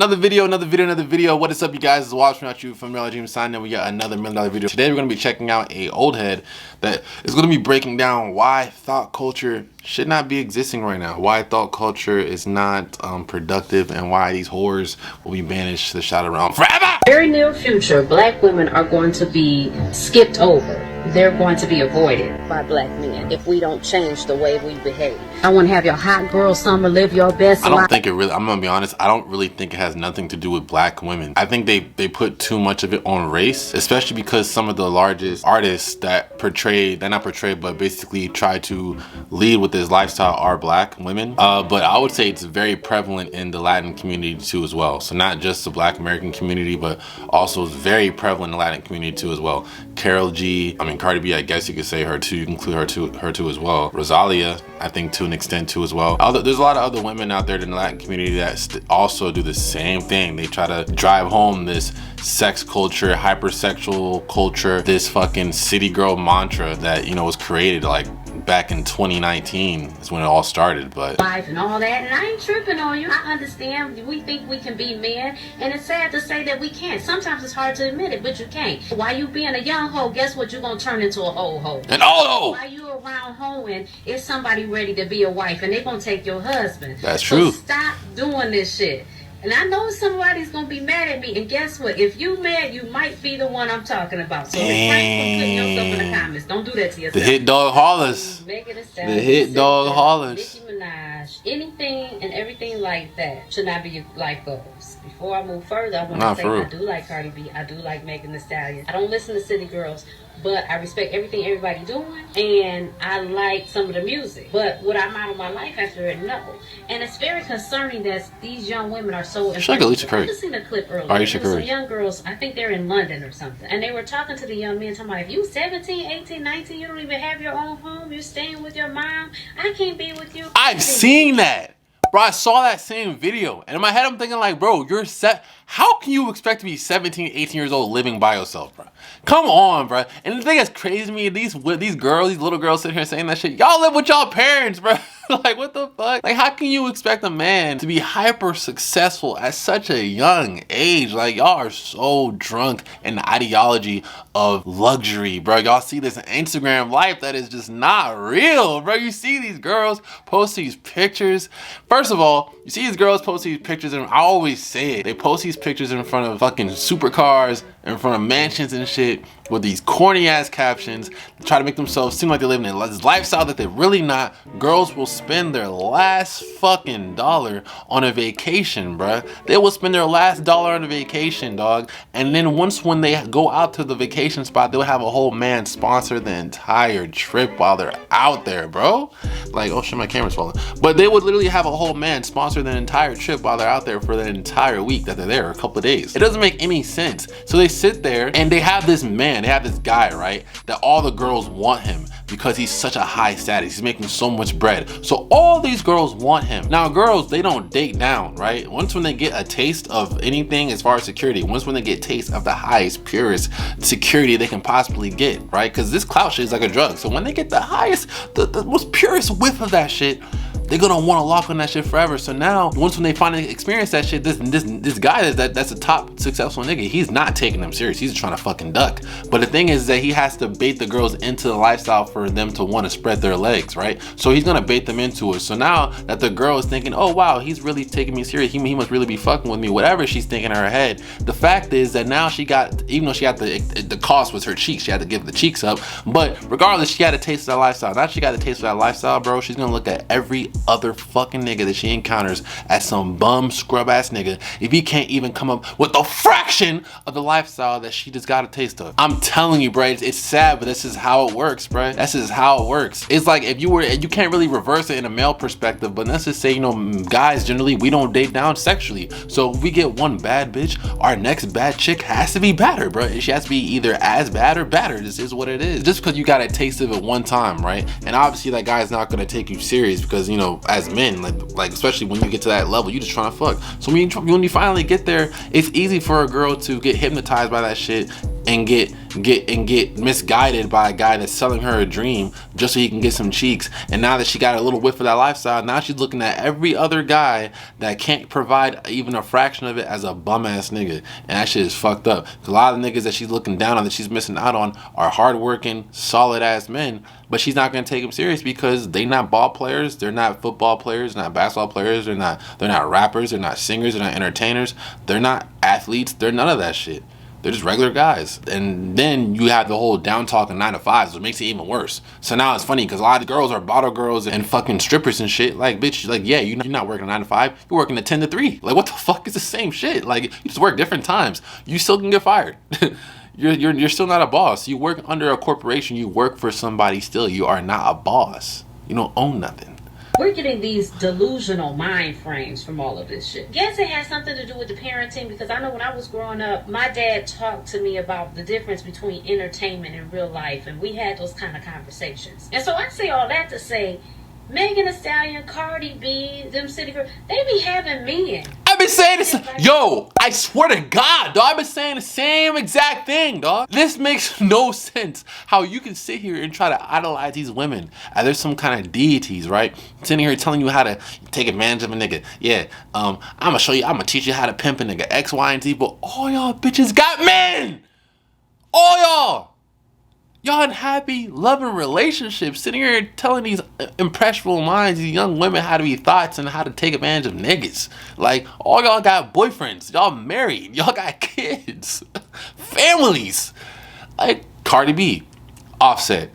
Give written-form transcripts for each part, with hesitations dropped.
Another video. What is up, you guys? It's WatchMeWatchYou from WatchMeWatchYou signing in. We got another $1 million video. Today we're going to be checking out a old head that is going to be breaking down why thought culture should not be existing right now. Why thought culture is not productive, and why these whores will be banished to the shadow realm forever. Very near future, black women are going to be skipped over. They're going to be avoided by black men if we don't change the way we behave. I want to have your hot girl summer, live your best life. I don't think it really, I'm gonna be honest, I don't really think it has nothing to do with black women. I think they put too much of it on race, especially because some of the largest artists that but basically try to lead with this lifestyle are black women. But I would say it's very prevalent in the Latin community too as well. So not just the black American community, but also it's very prevalent in the Latin community too as well. Cardi B, I guess you could say her too. You can include her too as well. Rosalia, I think to an extent too as well. There's a lot of other women out there in the Latin community that also do the same thing. They try to drive home this sex culture, hypersexual culture, this fucking city girl mantra that, you know, was created like back in 2019 is when it all started. But life and all that, and I ain't tripping on you. I understand we think we can be men, and it's sad to say that we can't. Sometimes it's hard to admit it, but you can't. While you being a young hoe, guess what? You're gonna turn into a old hoe. An old hoe. While you around hoeing, it's somebody ready to be a wife, and they gonna take your husband. That's true. So stop doing this shit. And I know somebody's gonna be mad at me, and guess what? If you mad, you might be the one I'm talking about. So refrain from putting yourself in the comments. Don't do that to yourself. The hit dog hollers. The hit dog hollers. Nicki Minaj, anything and everything like that should not be your life goals. Before I move further, I want to say I do like Cardi B. I do like Megan Thee Stallion. I don't listen to city girls, but I respect everything everybody doing, and I like some of the music. But would I model my life after it? No. And it's very concerning that these young women are so. Should I get Alicia Curry? I just seen a clip earlier. Alicia Curry. Some young girls, I think they're in London or something, and they were talking to the young men, talking about, if you 17, 18, 19, you don't even have your own home, you're staying with your mom, I can't be with you. I've seen that. Bro, I saw that same video, and in my head I'm thinking like, bro, you're set. How can you expect to be 17, 18 years old living by yourself, bro? Come on, bro. And the thing that's crazy to me, these little girls sitting here saying that shit, y'all live with y'all parents, bro. Like, what the fuck? Like, how can you expect a man to be hyper successful at such a young age? Like, y'all are so drunk in the ideology of luxury, bro. Y'all see this Instagram life that is just not real, bro. You see these girls post these pictures. First of all, you see these girls post these pictures, and I always say it, they post these pictures in front of fucking supercars, in front of mansions and shit, with these corny ass captions, to try to make themselves seem like they're living this lifestyle that they're really not. Girls will spend their last fucking dollar on a vacation, bruh. They will spend their last dollar on a vacation, dog. And then when they go out to the vacation spot, they'll have a whole man sponsor the entire trip while they're out there, bro. Like, oh shit, my camera's falling. But they would literally have a whole man sponsor the entire trip while they're out there for the entire week that they're there, a couple of days. It doesn't make any sense. So they sit there and they have this man, they have this guy, right, that all the girls want him because he's such a high status. He's making so much bread. So all these girls want him. Now, girls, they don't date down, right? Once when they get a taste of anything as far as security, once when they get taste of the highest, purest security they can possibly get, right? Because this clout shit is like a drug. So when they get the highest, the most purest whiff of that shit, they're gonna want to lock on that shit forever. So now, once when they finally experience that shit, this guy that's a top successful nigga, he's not taking them serious. He's trying to fucking duck. But the thing is that he has to bait the girls into the lifestyle for them to want to spread their legs, right? So he's gonna bait them into it. So now that the girl is thinking, oh wow, he's really taking me serious, he must really be fucking with me, whatever she's thinking in her head. The fact is that now she got, even though she had the cost was her cheeks, she had to give the cheeks up, but regardless, she had a taste of that lifestyle. Now she got a taste of that lifestyle, bro. She's gonna look at every other fucking nigga that she encounters as some bum scrub ass nigga if he can't even come up with a fraction of the lifestyle that she just got a taste of. I'm telling you, bro, it's sad, but this is how it works, bro. This is how it works. It's like if you can't really reverse it in a male perspective, but let's just say, you know, guys generally, we don't date down sexually. So if we get one bad bitch, our next bad chick has to be badder, bro. She has to be either as bad or badder. This is what it is. Just because you got a taste of it one time, right? And obviously that guy's not gonna take you serious because, you know, as men, like especially when you get to that level, you just trying to fuck. So when you finally get there, it's easy for a girl to get hypnotized by that shit, and get misguided by a guy that's selling her a dream just so he can get some cheeks. And now that she got a little whiff of that lifestyle, now she's looking at every other guy that can't provide even a fraction of it as a bum ass nigga. And that shit is fucked up. Cause a lot of the niggas that she's looking down on, that she's missing out on, are hardworking, solid ass men. But she's not gonna take them serious because they not ball players, they're not football players, they're not basketball players, they're not rappers, they're not singers, they're not entertainers, they're not athletes, they're none of that shit. They're just regular guys. And then you have the whole down talk and 9 to 5s, which makes it even worse. So now it's funny because a lot of girls are bottle girls and fucking strippers and shit. Like, bitch, like, yeah, you're not working 9 to 5. You're working a 10 to 3. Like, what the fuck is the same shit? Like, you just work different times. You still can get fired. You're still not a boss. You work under a corporation. You work for somebody still. You are not a boss. You don't own nothing. We're getting these delusional mind frames from all of this shit. Yes, it has something to do with the parenting, because I know when I was growing up, my dad talked to me about the difference between entertainment and real life, and we had those kind of conversations. And so I say all that to say, Megan Thee Stallion, Cardi B, them city girls, they be having men. I've been saying this, yo, I swear to God, dog, I've been saying the same exact thing, dog. This makes no sense, how you can sit here and try to idolize these women as they're some kind of deities, right? Sitting here telling you how to take advantage of a nigga. Yeah, I'm gonna teach you how to pimp a nigga, X, Y, and Z, but all y'all bitches got men! All y'all! Y'all in happy, loving relationships, sitting here telling these impressionable minds, these young women, how to be thoughts and how to take advantage of niggas. Like, all y'all got boyfriends, y'all married, y'all got kids, families. Like Cardi B, Offset.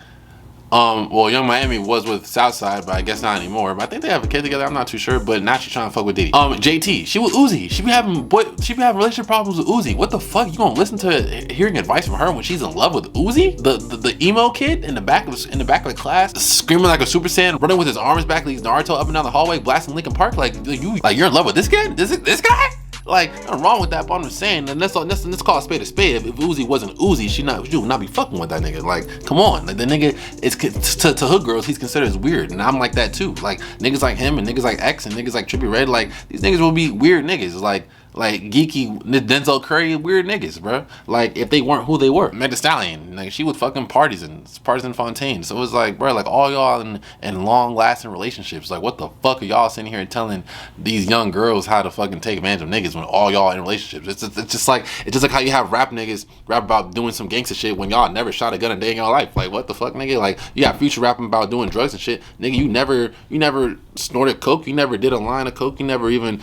Well, Young Miami was with Southside, but I guess not anymore. But I think they have a kid together. I'm not too sure. But now she's trying to fuck with Diddy. JT, she with Uzi. She be having relationship problems with Uzi. What the fuck? You gonna listen to hearing advice from her when she's in love with Uzi? The emo kid in the back of the class, screaming like a Super Saiyan, running with his arms back, like he's Naruto, up and down the hallway, blasting Linkin Park. Like you're in love with this kid? This guy? Like, nothing wrong with that, but I'm just saying, and let's call a spade a spade. If Uzi wasn't Uzi, she would not be fucking with that nigga. Like, come on. Like, the nigga is, to hood girls, he's considered as weird, and I'm like that too. Like, niggas like him and niggas like X and niggas like Trippie Redd, like, these niggas will be weird niggas. Like geeky Denzel Curry, weird niggas, bro. Like, if they weren't who they were. Meg Thee Stallion, like, she would fucking parties in Fontaine. So it was like, bro, like, all y'all in long-lasting relationships. Like, what the fuck are y'all sitting here and telling these young girls how to fucking take advantage of niggas when all y'all in relationships? It's just like how you have rap niggas rap about doing some gangster shit when y'all never shot a gun a day in your life. Like, what the fuck, nigga? Like, you got Future rapping about doing drugs and shit. Nigga, you never snorted coke. You never did a line of coke. You never even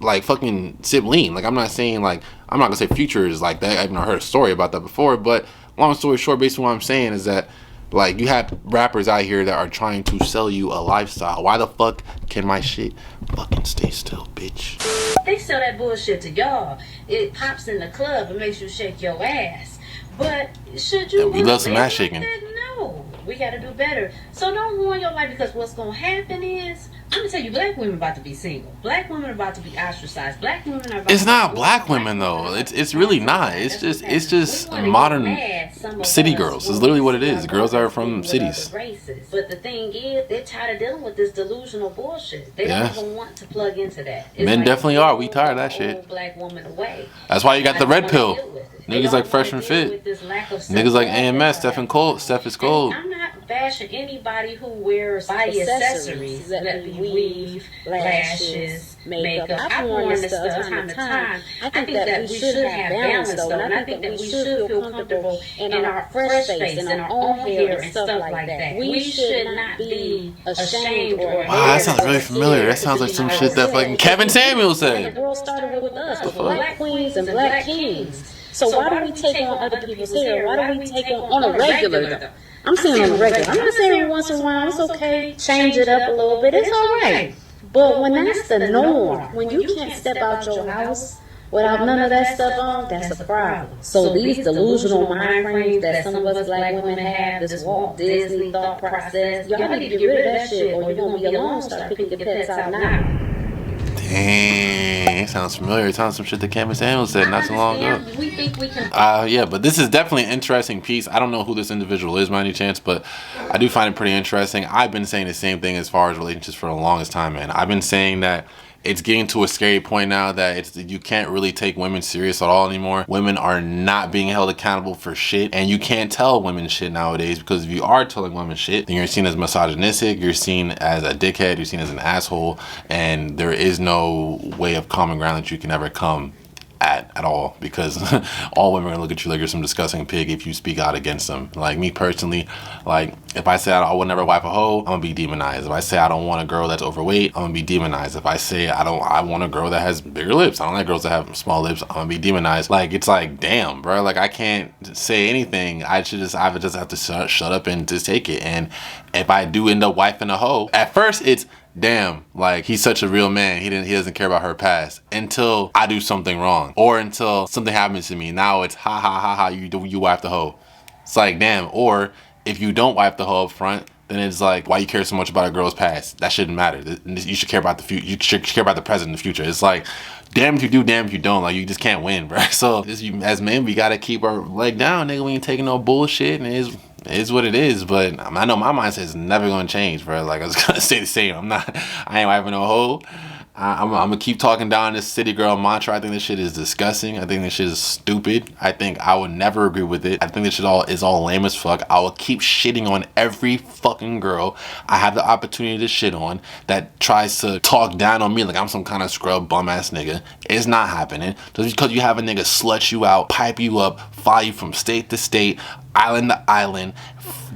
like fucking sip lean. Like, I'm not gonna say Future is like that. I've heard a story about that before, but long story short, basically what I'm saying is that, like, you have rappers out here that are trying to sell you a lifestyle. Why the fuck can my shit fucking stay still, bitch? They sell that bullshit to y'all. It pops in the club and makes you shake your ass. But should you? We love some ass shaking. No, we gotta do better. So don't ruin your life, because what's gonna happen is, I'm gonna tell you, black women about to be single. Black women are about to be ostracized. Black women are about It's not black women though. It's really not. It's just modern city girls. It's literally what it is. Girls are from cities. But the thing is, they're tired of dealing with this delusional bullshit. They don't even want to plug into that. Men definitely are. We tired of that shit. Black woman away. That's why you got the red pill. Niggas like Fresh and Fit. Niggas like AMS, Steph is cold. I'm not bashing anybody who wears body accessories that be weave, lashes, makeup. I've worn this stuff time to time. I think that we should have balance though, and I think that we should feel comfortable in our fresh face, in our own hair and stuff like that. We should not be ashamed or wow, that sounds really familiar. That sounds like some shit that fucking Kevin Samuel said. The world started with us, with black queens and black kings. So why do we take on other people's hair? Why do we take on a regular though? I'm saying on a regular. I'm not saying every once in a while. It's okay. Change it up a little bit. It's all right. But when that's the norm, when you can't step out your house without none of that stuff on, that's a problem. So these delusional mind frames that some of us black women have, this Walt Disney thought process, y'all need to get rid of that shit, or you're gonna be alone. Start picking your pets out now. Dang, it sounds familiar. It sounds some shit that Kevin Samuel said not so long ago. We think we can. Yeah, but this is definitely an interesting piece. I don't know who this individual is by any chance, but I do find it pretty interesting. I've been saying the same thing as far as relationships for the longest time, man. I've been saying that it's getting to a scary point now that you can't really take women serious at all anymore. Women are not being held accountable for shit, and you can't tell women shit nowadays, because if you are telling women shit, then you're seen as misogynistic, you're seen as a dickhead, you're seen as an asshole, and there is no way of common ground that you can ever come at all, because all women are gonna look at you like you're some disgusting pig if you speak out against them. Like me personally, like if I say I would never wipe a hoe, I'm gonna be demonized. If I say I don't want a girl that's overweight, I'm gonna be demonized. If I say I want a girl that has bigger lips, I don't like girls that have small lips, I'm gonna be demonized. Like, it's like, damn, bro, like I can't say anything. I would just have to shut up and just take it. And if I do end up wiping a hoe, at first it's, damn, like he's such a real man, he doesn't care about her past, until I do something wrong, or until something happens to me. Now it's ha ha ha ha, you wipe the hoe. It's like, damn. Or if you don't wipe the hoe up front, then it's like, why you care so much about a girl's past? That shouldn't matter. You should care about the future. You should care about the present and the future. It's like, damn if you do, damn if you don't. Like, you just can't win, bro. So as men, we gotta keep our leg down, nigga. We ain't taking no bullshit, and it is what it is. But I know my mindset is never gonna change, bro. Like, I was gonna stay the same. I ain't wiping no hoe. I'm gonna keep talking down this city girl mantra. I think this shit is disgusting. I think this shit is stupid. I think I would never agree with it. I think this shit is all lame as fuck. I will keep shitting on every fucking girl I have the opportunity to shit on that tries to talk down on me like I'm some kind of scrub bum ass nigga. It's not happening. Just because you have a nigga slut you out, pipe you up, fly you from state to state, island to island,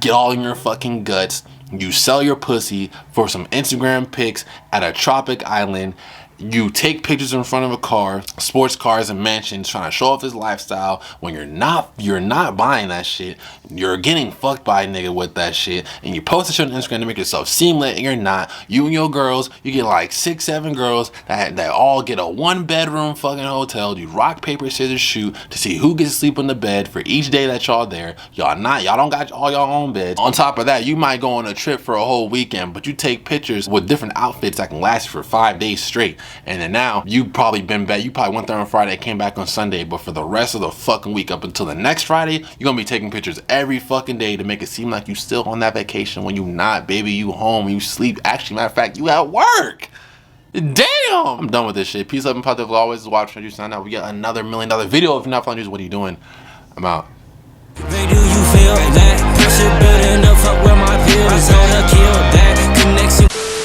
get all in your fucking guts, you sell your pussy for some Instagram pics at a tropic island, you take pictures in front of a car, sports cars and mansions, trying to show off this lifestyle when you're not buying that shit. You're getting fucked by a nigga with that shit, and you post it on Instagram to make yourself seem like you're not. You and your girls, you get like 6-7 girls that all get a 1-bedroom fucking hotel. You rock, paper, scissors, shoot to see who gets to sleep on the bed for each day that y'all there. Y'all don't got all y'all own beds. On top of that, you might go on a trip for a whole weekend, but you take pictures with different outfits that can last you for 5 days straight. And then now you probably went there on Friday, came back on Sunday, but for the rest of the fucking week up until the next Friday, you're gonna be taking pictures every fucking day to make it seem like you still on that vacation when you not, baby. You home, you sleep. Actually, matter of fact, you at work. Damn! I'm done with this shit. Peace, love, and positive. Always watch when you sign out. We got another $1 million video. If you're not following, what are you doing? I'm out. Baby, do you feel that pressure building up? Fuck where my pills on a kill that connection.